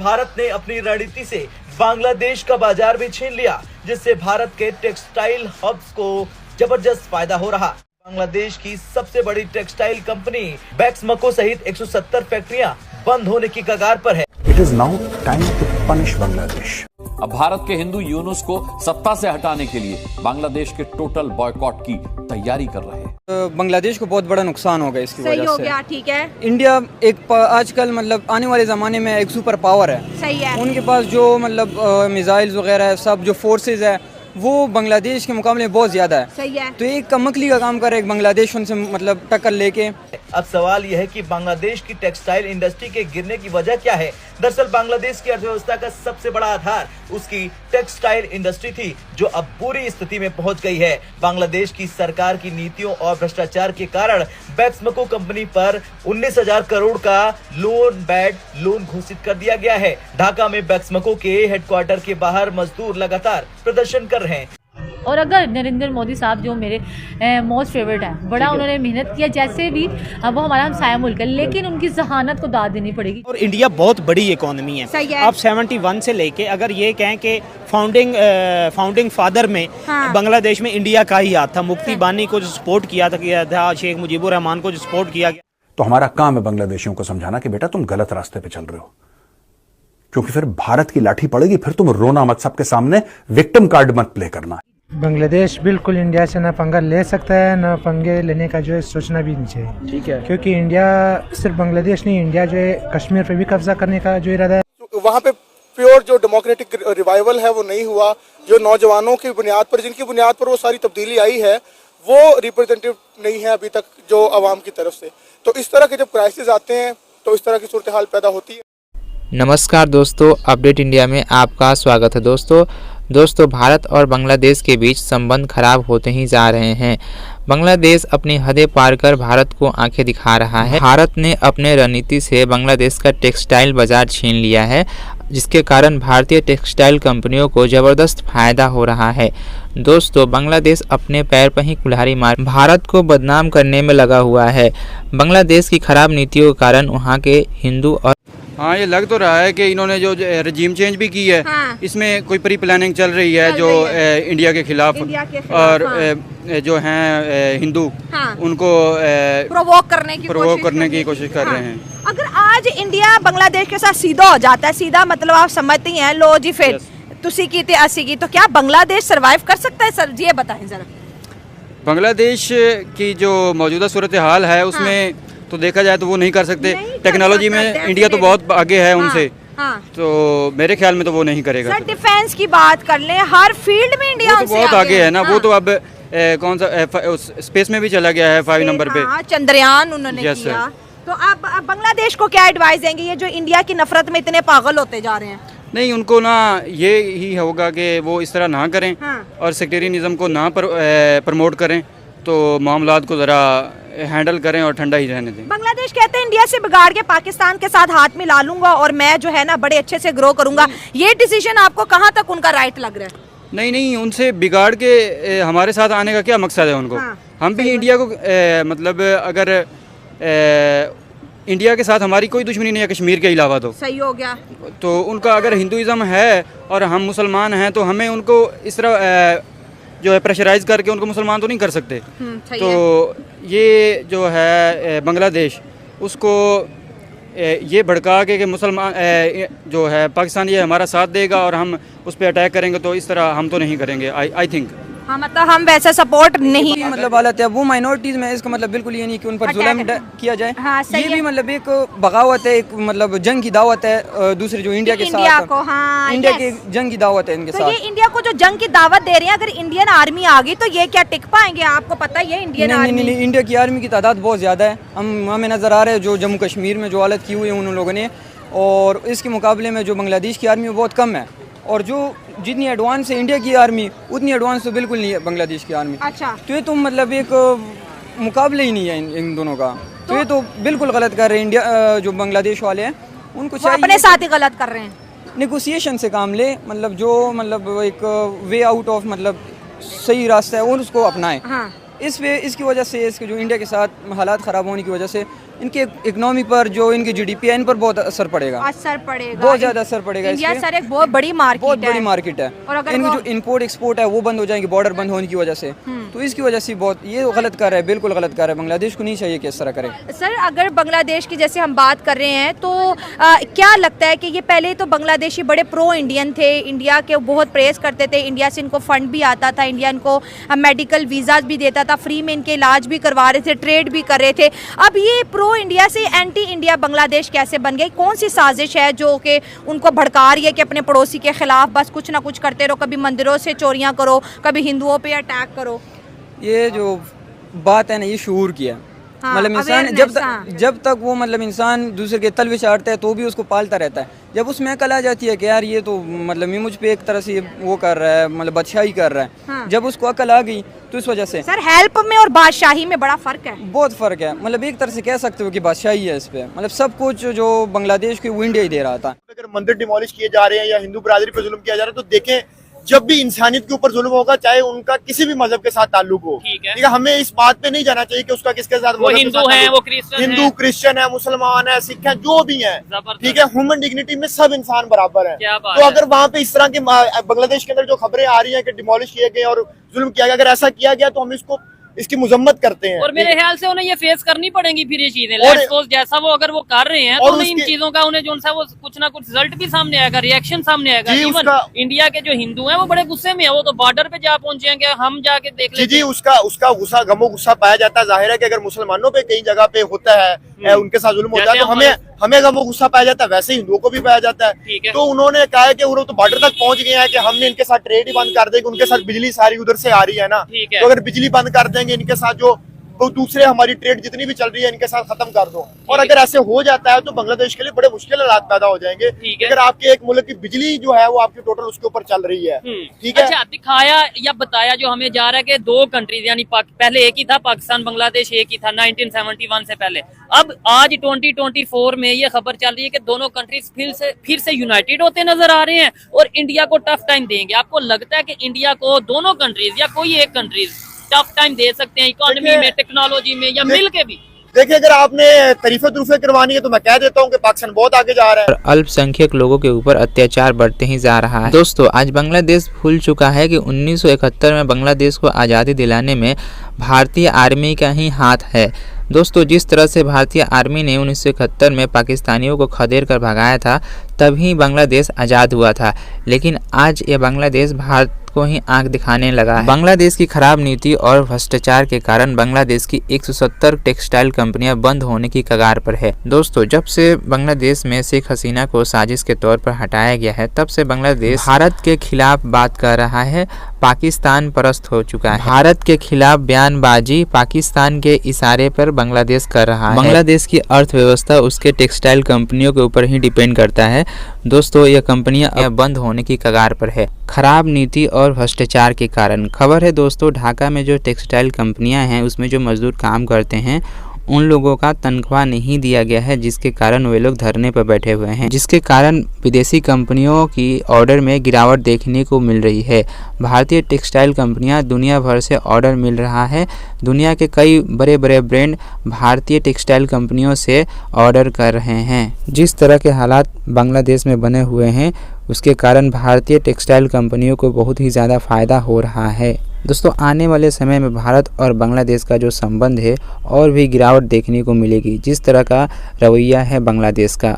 भारत ने अपनी रणनीति से बांग्लादेश का बाजार भी छीन लिया, जिससे भारत के टेक्सटाइल हब्स को जबरदस्त फायदा हो रहा। बांग्लादेश की सबसे बड़ी टेक्सटाइल कंपनी बैक्समको सहित 170 फैक्ट्रियां बंद होने की कगार पर है। It is now time to punish Bangladesh. अब भारत के हिंदू यूनुस को सत्ता से हटाने के लिए बांग्लादेश के टोटल बॉयकॉट की तैयारी कर रहे हैं। बांग्लादेश को बहुत बड़ा नुकसान होगा इसकी वजह से। सही हो गया, ठीक है। इंडिया एक आजकल मतलब आने वाले ज़माने में एक सुपर पावर है। सही है। उनके पास जो मतलब मिसाइल्स वगैरह सब जो फोर्सेज है वो बांग्लादेश के मुकाबले बहुत ज़्यादा है। सही है। तो एक कमकली का काम करे बांग्लादेश उनसे मतलब टक्कर लेके। अब सवाल यह है कि बांग्लादेश की टेक्सटाइल इंडस्ट्री के गिरने की वजह क्या है। दरअसल बांग्लादेश की अर्थव्यवस्था का सबसे बड़ा आधार उसकी टेक्सटाइल इंडस्ट्री थी, जो अब बुरी स्थिति में पहुंच गई है। बांग्लादेश की सरकार की नीतियों और भ्रष्टाचार के कारण बैक्समको कंपनी पर 19,000 करोड़ का बैड लोन घोषित कर दिया गया है। ढाका में बैक्समको के हेडक्वार्टर के बाहर मजदूर लगातार प्रदर्शन कर रहे हैं। और अगर नरेंद्र मोदी साहब जो मेरे मोस्ट फेवरेट हैं, बड़ा उन्होंने मेहनत किया, जैसे भी वो हमारा हमसाया मुल्क है, लेकिन उनकी जहानत को दाद देनी पड़ेगी। और इंडिया बहुत बड़ी इकोनॉमी है। सही है। आप 71 से लेके अगर ये कहें कि फाउंडिंग फादर में बांग्लादेश में इंडिया का ही हाथ था। मुफ्ती बानी को जो सपोर्ट किया था, शेख मुजीबुर रहमान को जो सपोर्ट किया गया। तो हमारा काम है बांग्लादेशियों को समझाना कि बेटा तुम गलत रास्ते पे चल रहे हो, क्योंकि फिर भारत की लाठी पड़ेगी, फिर तुम रोना मत, सबके सामने विक्टिम कार्ड मत प्ले करना। बांग्लादेश बिल्कुल इंडिया से ना पंगा ले सकता है, ना पंगे लेने का जो है सोचना भी नहीं चाहिए। ठीक है। क्योंकि इंडिया सिर्फ बांग्लादेश नहीं, इंडिया जो है कश्मीर पे भी कब्जा करने का जो इरादा है। वहाँ पे प्योर जो डेमोक्रेटिक रिवाइवल है वो नहीं हुआ। जो नौजवानों की बुनियाद पर, जिनकी बुनियाद पर वो सारी तब्दीली आई है, वो रिप्रेजेंटेटिव नहीं है अभी तक जो अवाम की तरफ से। तो इस तरह के जब क्राइसिस आते हैं तो इस तरह की सूरत हाल पैदा होती है। नमस्कार दोस्तों, अपडेट इंडिया में आपका स्वागत है। दोस्तों भारत और बांग्लादेश के बीच संबंध खराब होते ही जा रहे हैं। बांग्लादेश अपनी हदें पार कर भारत को आंखें दिखा रहा है। भारत ने अपने रणनीति से बांग्लादेश का टेक्सटाइल बाजार छीन लिया है, जिसके कारण भारतीय टेक्सटाइल कंपनियों को ज़बरदस्त फायदा हो रहा है। दोस्तों बांग्लादेश अपने पैर पर ही कुल्हाड़ी मार भारत को बदनाम करने में लगा हुआ है। बांग्लादेश की खराब नीतियों के कारण वहाँ के हिंदू और हाँ, ये लग तो रहा है कि इन्होंने जो रजीम चेंज भी की है। हाँ। इसमें कोई प्री प्लानिंग चल रही है जो इंडिया के खिलाफ और जो हैं हिंदू उनको प्रोवोक करने की कोशिश कर रहे हैं। अगर आज इंडिया बांग्लादेश के साथ सीधा हो जाता है, सीधा मतलब आप समझती हैं, लो जी फिर तुसी की थी अस्सी की, तो क्या बांग्लादेश सरवाइव कर सकता है सर? ये बताएं जरा। बांग्लादेश की जो मौजूदा सूरत हाल है उसमें तो देखा जाए तो वो नहीं कर सकते। टेक्नोलॉजी में इंडिया तो बहुत आगे है उनसे। तो मेरे ख्याल में तो वो नहीं करेगा। सर डिफेंस की बात कर लें, हर फील्ड में इंडिया तो बहुत आगे है ना। वो तो अब कौन सा स्पेस में भी चला गया है 5 नंबर पे। चंद्रयान उन्होंने किया। तो आप बांग्लादेश को क्या एडवाइस देंगे, ये जो इंडिया की नफरत में इतने पागल होते जा रहे हैं? नहीं, उनको ना ये ही होगा कि वो इस तरह ना करें और सेक्टेरियनिज्म को ना प्रमोट करें, तो मामलात को ज़रा हैंडल करें और ठंडा ही रहने दें। बांग्लादेश कहते हैं इंडिया से बिगाड़ के पाकिस्तान के साथ हाथ मिला लूंगा और मैं जो है ना बड़े अच्छे से ग्रो करूंगा। ये डिसीजन आपको कहाँ तक उनका राइट लग रहा है? नहीं, उनसे बिगाड़ के हमारे साथ आने का क्या मकसद है उनको? हम भी इंडिया को मतलब अगर इंडिया के साथ हमारी कोई दुश्मनी नहीं है कश्मीर के अलावा। तो सही हो गया। तो उनका अगर हिंदुइज्म है और हम मुसलमान हैं तो हमें उनको इस तरह जो है प्रेशराइज करके उनको मुसलमान तो नहीं कर सकते। तो ये जो है बांग्लादेश उसको ये भड़का के मुसलमान जो है पाकिस्तान ये हमारा साथ देगा और हम उस पर अटैक करेंगे, तो इस तरह हम तो नहीं करेंगे। आई थिंक हाँ, मतलब हम वैसा सपोर्ट नहीं मतलब हालत है वो माइनॉरिटीज में। इसका मतलब बिल्कुल ये नहीं कि उन पर जुल्म किया जाए। हाँ, ये भी मतलब एक बगावत है, एक मतलब जंग की दावत है दूसरे जो इंडिया के साथ इंडिया की जंग की दावत है इनके साथ। ये इंडिया को जो जंग की दावत दे रहे हैं, अगर इंडियन आर्मी आ गई तो ये क्या टिक पाएंगे? आपको पता है इंडियन आर्मी नहीं, इंडिया की आर्मी की तादाद बहुत ज़्यादा है। हमें नज़र आ रहा है जो जम्मू कश्मीर में जो हालत की हुई है उन लोगों ने, और इसके मुकाबले में जो बांग्लादेश की आर्मी बहुत कम है। और जो जितनी एडवांस है इंडिया की आर्मी उतनी एडवांस तो बिल्कुल नहीं है बांग्लादेश की आर्मी। अच्छा। तो ये तो मतलब एक मुकाबले ही नहीं है इन दोनों का। तो ये तो बिल्कुल गलत कर रहे हैं इंडिया जो बांग्लादेश वाले हैं, उनको चाहिए अपने साथ ही गलत कर रहे हैं। नेगोशिएशन से काम ले, मतलब जो मतलब एक वे आउट ऑफ मतलब सही रास्ता है और उसको अपनाएं। इसकी वजह से इसके जो इंडिया के साथ हालात ख़राब होने की वजह से इनके इकोनॉमी पर, जो इनकी जीडीपी है, इन पर बहुत असर पड़ेगा। बहुत ज़्यादा असर पड़ेगा। इंडिया सर एक बहुत बड़ी मार्केट है। बहुत बड़ी मार्केट है। और अगर इनकी जो इंपोर्ट एक्सपोर्ट है वो बंद हो जाएंगे बॉर्डर बंद होने की वजह से। तो इसकी वजह से बहुत ये गलत कर रहा है, बिल्कुल गलत कर रहा है। बांग्लादेश को नहीं चाहिए कि इस तरह करे। सर अगर बांग्लादेश की जैसे हम बात कर रहे हैं तो क्या लगता है कि ये पहले तो बांग्लादेशी बड़े प्रो इंडियन थे, इंडिया के बहुत प्रेस करते थे, इंडिया से इनको फंड भी आता था, इंडिया इनको मेडिकल वीज़ाज भी देता था, फ्री में इनके इलाज भी करवा रहे थे, ट्रेड भी कर रहे थे। अब ये प्रो इंडिया से एंटी इंडिया बांग्लादेश कैसे बन गई? कौन सी साजिश है जो कि उनको भड़का रही है कि अपने पड़ोसी के खिलाफ बस कुछ ना कुछ करते रहो, कभी मंदिरों से चोरियां करो, कभी हिंदुओं पे अटैक करो? ये जो बात है ना, ये शूर की है। मतलब इंसान जब तक वो मतलब इंसान दूसरे के तल विचारता है तो भी उसको पालता रहता है। जब उसमें अकल आ जाती है कि यार ये तो मतलब मुझ पे एक तरह से वो कर रहा है, मतलब बादशाही कर रहा है, जब उसको अकल आ गई तो इस वजह से। सर हेल्प में और बादशाही में बड़ा फर्क है। बहुत फर्क है। मतलब एक तरह से कह सकते हो कि बादशाही है इस पे। मतलब सब कुछ जो बांग्लादेश को वो इंडिया ही दे रहा था। अगर मंदिर डिमोलिश किए जा रहे हैं या हिंदू बिरादरी पे जुल्म किया जा रहा है तो देखें, जब भी इंसानियत के ऊपर जुल्म होगा, चाहे उनका किसी भी मजहब के साथ ताल्लुक हो, ठीक है, हमें इस बात पे नहीं जाना चाहिए कि उसका किसके साथ, वो हिंदू है, वो क्रिश्चियन है, मुसलमान है, सिख है, जो भी है, ठीक है, ह्यूमन डिग्निटी में सब इंसान बराबर है। तो अगर वहाँ पे इस तरह की बांग्लादेश के अंदर जो खबरें आ रही है कि डिमोलिश किए गए और जुल्म किया गया, अगर ऐसा किया गया तो हम इसकी मुजम्मत करते हैं। और मेरे ख्याल से उन्हें ये फेस करनी पड़ेंगी फिर ये चीजें। जैसा वो अगर वो कर रहे हैं तो उन्हें इन चीजों का उन्हें जो सा वो कुछ ना कुछ रिजल्ट भी सामने आएगा, रिएक्शन सामने आएगा। इवन इंडिया के जो हिंदू हैं वो बड़े गुस्से में है, वो तो बॉर्डर पे जा पहुंचेंगे, हम जाके देख लेंगे। जी उसका गुस्सा, गमो गुस्सा पाया जाता है। जाहिर है कि अगर मुसलमानों पे कई जगह पे होता है, उनके साथ जुल्म होता है, तो हमें गमो गुस्सा पाया जाता है, वैसे हिंदुओं को भी पाया जाता है। तो उन्होंने कहा है कि वो तो बॉर्डर तक पहुंच गए हैं कि हमने इनके साथ ट्रेड ही बंद कर देंगे, उनके साथ बिजली सारी उधर से आ रही है ना, तो अगर बिजली बंद कर देंगे इनके साथ, जो दूसरे हमारी ट्रेड जितनी भी चल रही है इनके साथ खत्म कर दो। और अगर ऐसे हो जाता है तो बांग्लादेश के लिए बड़े मुश्किल हालात पैदा हो जाएंगे। अगर आपके एक मुल्क की बिजली जो है वो आपकी टोटल उसके ऊपर चल रही है, ठीक है। अच्छा, दिखाया या बताया जो हमें जा रहा है कि दो कंट्रीज, यानी पहले एक ही था पाकिस्तान बांग्लादेश, एक ही था 1971 से पहले। अब आज 2024 में ये खबर चल रही है कि दोनों कंट्रीज फिर से यूनाइटेड होते नजर आ रहे हैं और इंडिया को टफ टाइम देंगे। आपको लगता है कि इंडिया को दोनों कंट्रीज या कोई एक कंट्रीज टफ टाइम दे सकते हैं इकोनॉमी में, टेक्नोलॉजी में, या मिल के भी? देखिए, अगर आपने तरीफे करवानी है तो मैं कह देता हूँ कि पाकिस्तान बहुत आगे जा रहा है और अल्पसंख्यक लोगों के ऊपर अत्याचार बढ़ते ही जा रहा है। दोस्तों, आज बांग्लादेश भूल चुका है कि 1971 में बांग्लादेश को आज़ादी दिलाने में भारतीय आर्मी का ही हाथ है। दोस्तों, जिस तरह से भारतीय आर्मी ने 1971 में पाकिस्तानियों को खदेड़ कर भगाया था, तभी बांग्लादेश आज़ाद हुआ था। लेकिन आज ये बांग्लादेश भारत को ही आंख दिखाने लगा है। बांग्लादेश की खराब नीति और भ्रष्टाचार के कारण बांग्लादेश की 170 टेक्सटाइल कंपनियां बंद होने की कगार पर है। दोस्तों, जब से बांग्लादेश में शेख हसीना को साजिश के तौर पर हटाया गया है, तब से बांग्लादेश भारत के खिलाफ बात कर रहा है, पाकिस्तान परस्त हो चुका है। भारत के खिलाफ बयानबाजी पाकिस्तान के इशारे पर बांग्लादेश कर रहा है। बांग्लादेश की अर्थव्यवस्था उसके टेक्सटाइल कंपनियों के ऊपर ही डिपेंड करता है। दोस्तों, ये कंपनियां अब बंद होने की कगार पर है, खराब नीति और भ्रष्टाचार के कारण। खबर है दोस्तों, ढाका में जो टेक्सटाइल कंपनियां हैं उसमें जो मजदूर काम करते हैं उन लोगों का तनख्वाह नहीं दिया गया है, जिसके कारण वे लोग धरने पर बैठे हुए हैं, जिसके कारण विदेशी कंपनियों की ऑर्डर में गिरावट देखने को मिल रही है। भारतीय टेक्सटाइल कंपनियां दुनिया भर से ऑर्डर मिल रहा है। दुनिया के कई बड़े बड़े ब्रांड भारतीय टेक्सटाइल कंपनियों से ऑर्डर कर रहे हैं। जिस तरह के हालात बांग्लादेश में बने हुए हैं उसके कारण भारतीय टेक्सटाइल कंपनियों को बहुत ही ज़्यादा फ़ायदा हो रहा है। दोस्तों, आने वाले समय में भारत और बांग्लादेश का जो संबंध है और भी गिरावट देखने को मिलेगी, जिस तरह का रवैया है बांग्लादेश का।